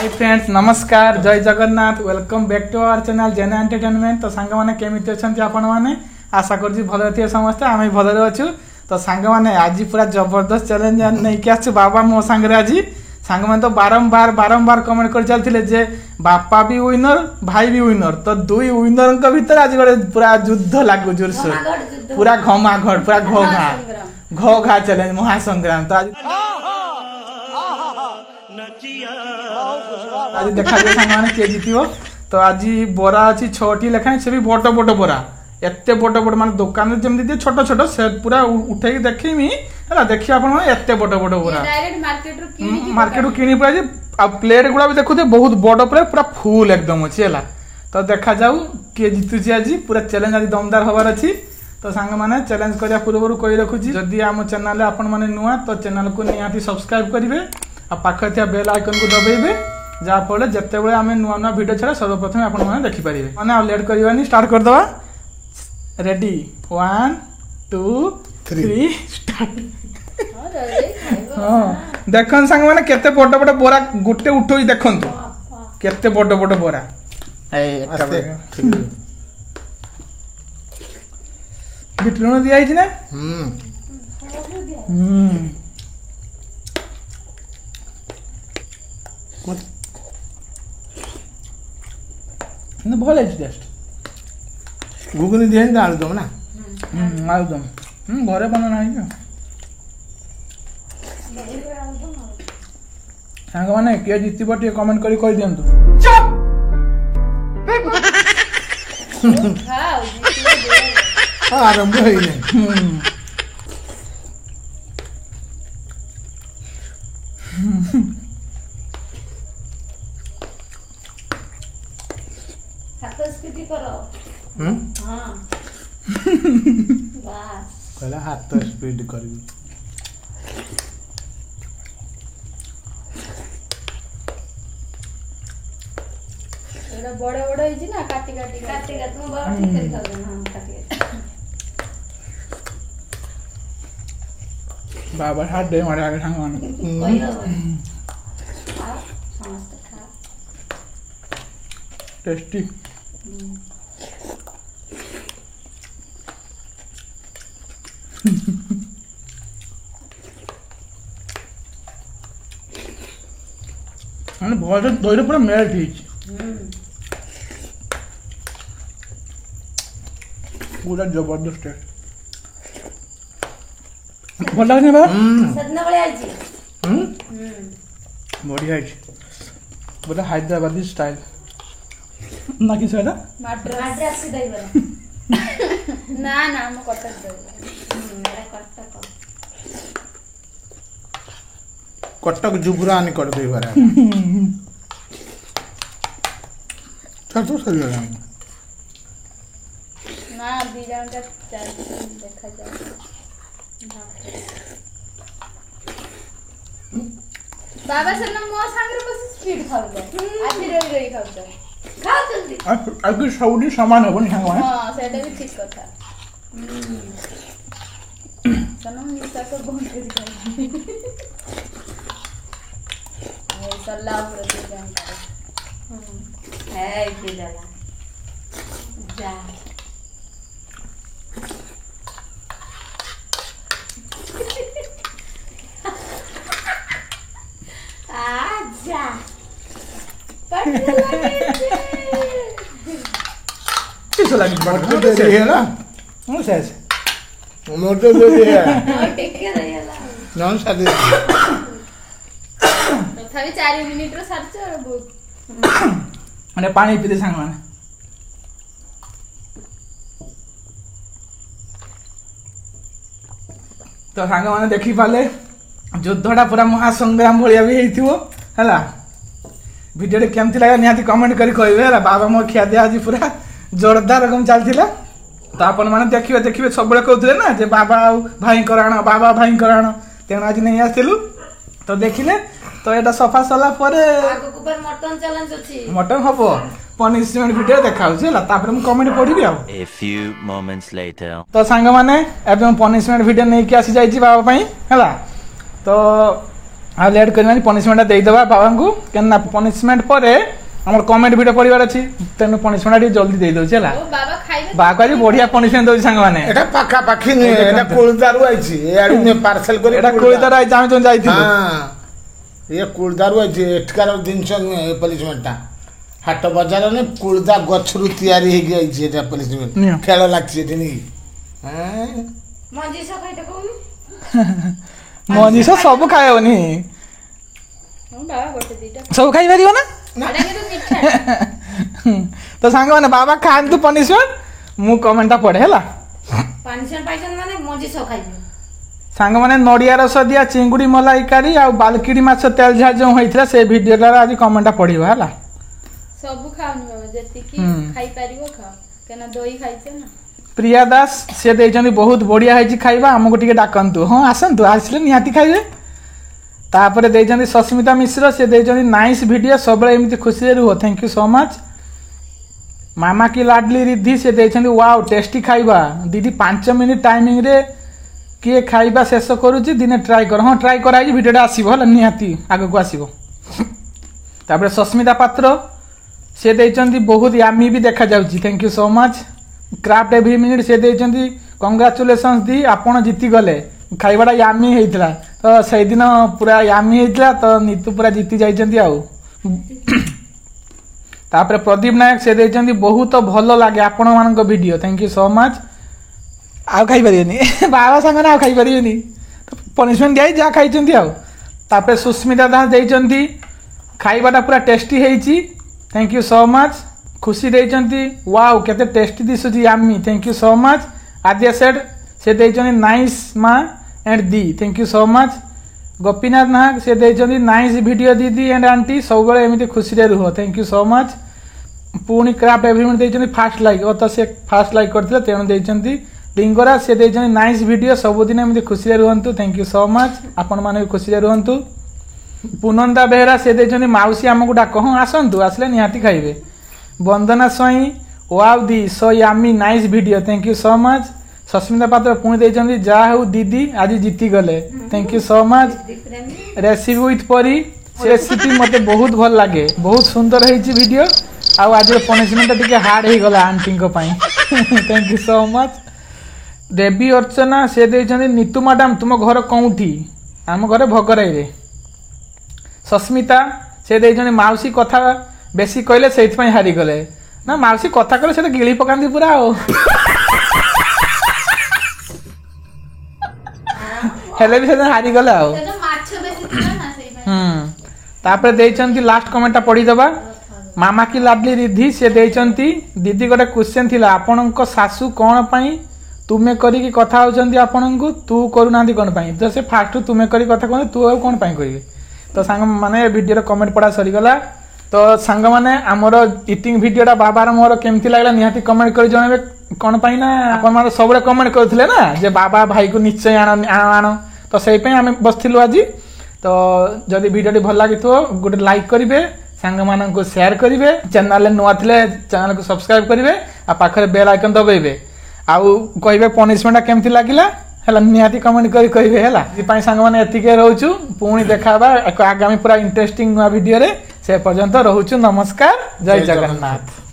हाय friends नमस्कार जय Jagannath welcome back to our channel Jena entertainment. तो सांग मैंने केमिति अछंती आपण माने आशा करछि भलो थिए समस्त आमे भलो अछु। तो सांग माने आज पूरा जबरदस्त चैलेंज नै के आछु बाबा मो संग रे आज सांग माने तो बारंबार कमेंट कर चलथिले जे बापा भी विनर भाई भी विनर। तो दुई विनर के भीतर आज गोटे पूरा युद्ध लागु जोरसोर पूरा घमाघट पूरा घोघा चैलेंज महासंग्राम। तो आज देखा जाए सांग किए जीत। तो आज बोरा अच्छी 6टी लेखाएं से भी बड़ बड़ बोरा एत बड़ बड़ मान दुकान में जमी छोट छोट से पूरा उठे देखी है देखिए आप बड़ बड़ बोरा मार्केट रू किणी पड़ा प्लेट गुड़ा भी देखुते बहुत बड़ प्लेट पूरा फुल एकदम अच्छी है। तो देखा जाऊ किए जीतुची आज पूरा चैलेंज आज दमदार हबार अच्छी। तो सांग मैंने चैलेंज करने पूर्व कही रखुची जदि आम चैनल आपण मैंने नुआ तो चैनल को निहाती सब्सक्राइब करेंगे आ पाखे थिया बेल आइकन को दबाइबे जहाँफल जिते बड़े आम नुआ नुआ भिडियो छाड़ा सर्वप्रथम आपने देखिपारे मैंने लेट करवानी स्टार्ट करदे। Ready 1 2 3 start. हाँ देखन सांग मैंने केते बड़ बड़ बोरा गोटे उठोई देखन केते बड़ बड़ बोरा बिट लुण दिया ना भल टेस्ट घुगुनी दिए आलुदम ना आलुदम घरे बना सांग मैंने किए जीतब टे कमेंट कर कह दिंतु। आरंभ कहला हाथ स्पीड कर बड़े बड़े ना काटी काटी काटी काटी मैं बड़ा ठीक कर खाऊ हां काटी बाबा हाथ दे मारे आगे सांग माने कोई हो समस्त खा टेस्टी मैंने बहुत दही पूरा मेल्ट ही पूरा जबरदस्त टेस्ट भल लगे बा सदना बळे आजी बढ़िया है पूरा हैदराबादी स्टाइल ना कि सेटा मद्रास से दही बड़ा ना ना हम कटक दही मेरा कटक जुबरानी कर दे बरा चल तो सही है ना बीजान का चार देखा जाए बाबा से ना मो सांगरे बस स्पीड खाऊ दे आज रही खाऊ दे खाओ जल्दी आगे सौदी सामान हो नहीं सांग हां सेटा भी ठीक कथा सनम निशा को बहुत कर खाई सल्ला प्रति जानकारी है के जाला जा आजा पट लगे किस लगी मटर दे रही है ना कौन से मटर दे रही है और टिके रहेला नॉन सादे तथापि 4 मिनिट रो सरच और बहुत माने पानी पीते सांग माने तो सांग माने देखि पाले युद्धटा पूरा महासंग्राम भलिया भी हेइथिवो हला वीडियो रे केमति लागा निहाती कमेंट करी कहबे हला बाबा मो खिया दिया आज पूरा जोरदार रकम चलथिला। तो आपण माने देखिबे सब बेले कहउथिले ना जे बाबा भाई कराण बाबा भाई कराण तेन आज नहीं आथिलु तो देखिले तो एटा सफा सला परे आगो को पर मटन चैलेंज अछि मटन हबो पनिशमेंट वीडियो देखाउछ हला तापर हम कमेंट पढिबी आ A few moments later तो सांग माने एबे पनिशमेंट वीडियो नै के आसी जाई छी बाबा पई हला। तो ଆଉ ଲେଟ୍ କରିବାନି ପନିସମେଣ୍ଟ ଦେଇଦେବା ବାବାଙ୍କୁ କେନା ପନିସମେଣ୍ଟ ପରେ ଆମର କମେଣ୍ଟ ଭିଡ଼ିଓ ପଡ଼ିବାର ଅଛି ତେଣୁ ପନିସମେଣ୍ଟ ଟିକେ ଜଲ୍ଦି ଦେଇଦେଉଛି ହେଲା ଓ ବାବା ଖାଇବେ ବାବାକୁ ଆଜି ବଢିଆ ପନିସମେଣ୍ଟ ଦଉଛି ସାଙ୍ଗମାନେ এটা পাখাপাখি নয় এটা কুলদারু আইছি এআড়ি নে পার্সেল করে এটা କୋଳିତାର ଆଇଛି ଆମେ ଯୋଉ ଯାଇଥିଲୁ হ্যাঁ এ কুলদারু আইছি এঠকার জিনিস নয় এই পলিসমেন্টটা হাট বাজার নে কুলদা গছরু তৈরি হই গইছে এটা পলিসমেন্ট নিও। খেলা লাগছে এটা নি হ্যাঁ ମଞ୍ଜି ସହ ଖାଇତେ କହୁନି ମଞ୍ଜିଷ ସବୁ ଖାଇବନି ହଁ ବାବା ଗୋଟେ ଦିଟା ସବୁ ଖାଇପାରିବ ନା ଏଟା କିନ୍ତୁ ମିଠା ତ ସାଙ୍ଗମାନେ ବାବା ଖାଆନ୍ତୁ ପନିସମେଣ୍ଟ ମୁଁ କମେଣ୍ଟଟା ପଢେ ହେଲା ପାନିସନ୍ ପାଇସନ୍ ମାନେ ମଞ୍ଜି ସହ ଖାଇବେ ସାଙ୍ଗମାନେ ନଡ଼ିଆ ରସ ଦିଆ ଚିଙ୍ଗୁଡ଼ି ମଲାଇକାରୀ ଆଉ ବାଲକିଡି ମାଛ ତେଲ ଝାଳ ଯେଉଁ ହେଇଥିଲା ସେ ଭିଡ଼ିଓଟାର ଆଜି କମେଣ୍ଟଟା ପଢିବ ହେଲା ସବୁ ଖାଉନି ବାବା ଯେତିକି ଖାଇପାରିବ ଖାଅ କାହିଁକିନା ଦହି ଖାଇଛେ ନା ପ୍ରିୟା ଦାସ ସେ ଦେଇଛନ୍ତି ବହୁତ ବଢିଆ ହେଇଛି ଖାଇବା ଆମକୁ ଟିକେ ଡାକନ୍ତୁ ହଁ ଆସନ୍ତୁ ଆସିଲେ ନିହାତି ଖାଇବେ ତାପରେ ଦେଇଛନ୍ତି ସସ୍ମିତା ମିଶ୍ର ସେ ଦେଇଛନ୍ତି ନାଇସ୍ ଭିଡ଼ିଓ ସବୁବେଳେ ଏମିତି ଖୁସିରେ ରୁହ ଥ୍ୟାଙ୍କ ୟୁ ସୋ ମଚ୍ ମାମା କି ଲାଡଲି ରିଦ୍ଧି ସେ ଦେଇଛନ୍ତି ୱାଓ ଟେଷ୍ଟି ଖାଇବା ଦିଦି 5 ମିନିଟ୍ ଟାଇମିଂରେ କିଏ ଖାଇବା ଶେଷ କରୁଛି ଦିନେ ଟ୍ରାଏ କର ହଁ ଟ୍ରାଏ କରାହେଇଛି ଭିଡ଼ିଓଟା ଆସିବ ହେଲା ନିହାତି ଆଗକୁ ଆସିବ ତାପରେ ସସ୍ମିତା ପାତ୍ର ସେ ଦେଇଛନ୍ତି ବହୁତ ୟାମି ବି ଦେଖାଯାଉଛି thank you so much craft every minute ସେ ଦେଇଛନ୍ତି କଂଗ୍ରାଚୁଲେସନ୍ସ ଦି ଆପଣ ଜିତିଗଲେ ଖାଇବାଟା ୟାମି ହେଇଥିଲା ତ ସେଇଦିନ ପୁରା ୟାମି ହେଇଥିଲା ତ ନିତୁ ପୁରା ଜିତି ଯାଇଛନ୍ତି ଆଉ ତାପରେ ପ୍ରଦୀପ ନାୟକ ସେ ଦେଇଛନ୍ତି ବହୁତ ଭଲ ଲାଗେ ଆପଣମାନଙ୍କ video thank you so much ଆଉ ଖାଇପାରିବେନି ବାବା ସାଙ୍ଗରେ ଆଉ ଖାଇପାରିବେନି ପନିସମେଣ୍ଟ ଦିଆଇ ଯାହା ଖାଇଛନ୍ତି ଆଉ ତାପରେ ସୁସ୍ମିତା ଦାସ ଦେଇଛନ୍ତି ଖାଇବାଟା ପୁରା ଟେଷ୍ଟି ହେଇଛି ଥ୍ୟାଙ୍କ ୟୁ ସୋ ମଚ୍ ଖୁସି ଦେଇଛନ୍ତି ୱାଓ କେତେ ଟେଷ୍ଟି ଦିଶୁଛି yummy thank you so much Adya ସେଟ୍ ସେ ଦେଇଛନ୍ତି ନାଇସ୍ ମା एंड दी thank you so much Gopinath Nag से ଦେଇଛନ୍ତି ନାଇସ୍ ଭିଡ଼ିଓ ଦିଦି एंड आंटी ସବୁବେଳେ ଏମିତି ଖୁସିରେ ରୁହ ଥ୍ୟାଙ୍କ ୟୁ ସୋ ମଚ୍ ପୁଣି କ୍ରାଫ୍ଟ ଏଭ୍ରିୱାନ୍ ଦେଇଛନ୍ତି ଫାଷ୍ଟ ଲାଇକ୍ ଓ ତ ସେ ଫାଷ୍ଟ ଲାଇକ୍ କରିଥିଲେ ତେଣୁ ଦେଇଛନ୍ତି ଲିଙ୍ଗରାଜ ସେ ଦେଇଛନ୍ତି ନାଇସ୍ ଭିଡ଼ିଓ ସବୁଦିନ ଏମିତି ଖୁସିରେ ରୁହନ୍ତୁ ଥ୍ୟାଙ୍କ ୟୁ ସୋ ମଚ୍ ଆପଣମାନେ ବି ଖୁସିରେ ରୁହନ୍ତୁ ପୁନନ୍ଦା ବେହେରା ସେ ଦେଇଛନ୍ତି ମାଉସୀ ଆମକୁ ଡାକ ହଁ ଆସନ୍ତୁ ଆସିଲେ ନିହାତି ଖାଇବେ ବନ୍ଦନା ସ୍ୱାଇଁ ୱାଓ ଦି so yummy nice video thank you so much Sasmita Patra ପୁଣି ଦେଇଛନ୍ତି ଯାହା ହଉ ଦିଦି ଆଜି ଜିତିଗଲେ thank you so much recipe with ପରି ସେ ରେସିପି ମୋତେ ବହୁତ ଭଲ ଲାଗେ ବହୁତ ସୁନ୍ଦର ହେଇଛି ଭିଡ଼ିଓ ଆଉ ଆଜିର ପନିସମେଣ୍ଟ ଟିକେ ହାର୍ଡ ହେଇଗଲା ଆଣ୍ଟିଙ୍କ ପାଇଁ ଥ୍ୟାଙ୍କ ୟୁ ସୋ ମଚ୍ ଦେବୀ ଅର୍ଚ୍ଚନା ସେ ଦେଇଛନ୍ତି ନିତୁ ମ୍ୟାଡାମ ତୁମ ଘର କେଉଁଠି ଆମ ଘରେ ଭଗରାଇରେ ସସ୍ମିତା ସେ ଦେଇଛନ୍ତି ମାଉସୀ କଥା ବେଶୀ କହିଲେ ସେଇଥିପାଇଁ ହାରିଗଲେ ନା ମାଉସୀ କଥା କହିଲେ ସେଟା ଗିଳି ପକାନ୍ତି ପୁରା ଆଉ ହେଲେ ବି ସେଦିନ ହାରିଗଲେ ଆଉ ସେଟା ମାଛ ବେଶୀ ଥିଲା ନା ସେଇ ପାଇଁ ତାପରେ ଦେଇଛନ୍ତି ଲାଷ୍ଟ କମେଣ୍ଟଟା ପଢିଦେବା ମାମା କି ଲାଡଲି ରିଦ୍ଧି ସେ ଦେଇଛନ୍ତି ଦିଦି ଗୋଟେ କ୍ୱେଶ୍ଚନ ଥିଲା ଆପଣଙ୍କ ଶାଶୁ କ'ଣ ପାଇଁ ତୁମେ କରିକି କଥା ହଉଛନ୍ତି ଆପଣଙ୍କୁ ତୁ କରୁନାହାନ୍ତି କ'ଣ ପାଇଁ ତ ସେ ଫାଷ୍ଟରୁ ତୁମେ କରି କଥା କୁହନ୍ତି ତୁ ଆଉ କ'ଣ ପାଇଁ କହିବେ ତ ସାଙ୍ଗମାନେ ଭିଡ଼ିଓର କମେଣ୍ଟ ପଢା ସରିଗଲା ତ ସାଙ୍ଗମାନେ ଆମର ଇଟିଂ ଭିଡ଼ିଓଟା ବାବାର ମୋର କେମିତି ଲାଗିଲା ନିହାତି କମେଣ୍ଟ କରି ଜଣାଇବେ କ'ଣ ପାଇଁ ନା ଆପଣମାନେ ସବୁବେଳେ କମେଣ୍ଟ କରୁଥିଲେ ନା ଯେ ବାବା ଭାଇକୁ ନିଶ୍ଚୟ ଆଣ ତ ସେଇପାଇଁ ଆମେ ବସିଥିଲୁ ଆଜି ତ ଯଦି ଭିଡ଼ିଓଟି ଭଲ ଲାଗିଥିବ ଗୋଟେ ଲାଇକ୍ କରିବେ ସାଙ୍ଗମାନଙ୍କୁ ସେୟାର କରିବେ ଚ୍ୟାନେଲରେ ନୂଆ ଥିଲେ ଚ୍ୟାନେଲକୁ ସବସ୍କ୍ରାଇବ କରିବେ ଆଉ ପାଖରେ ବେଲ୍ ଆଇକନ୍ ଦବାଇବେ ଆଉ କହିବେ ପନିସମେଣ୍ଟଟା କେମିତି ଲାଗିଲା ହେଲା ନିହାତି କମେଣ୍ଟ କରି କହିବେ ହେଲା ସେଥିପାଇଁ ସାଙ୍ଗମାନେ ଏତିକି ରହୁଛୁ ପୁଣି ଦେଖା ହେବା ଏକ ଆଗାମୀ ପୁରା ଇଣ୍ଟରେଷ୍ଟିଂ ନୂଆ ଭିଡ଼ିଓରେ ସେ ପର୍ଯ୍ୟନ୍ତ ରହୁଛୁ ନମସ୍କାର ଜୟ ଜଗନ୍ନାଥ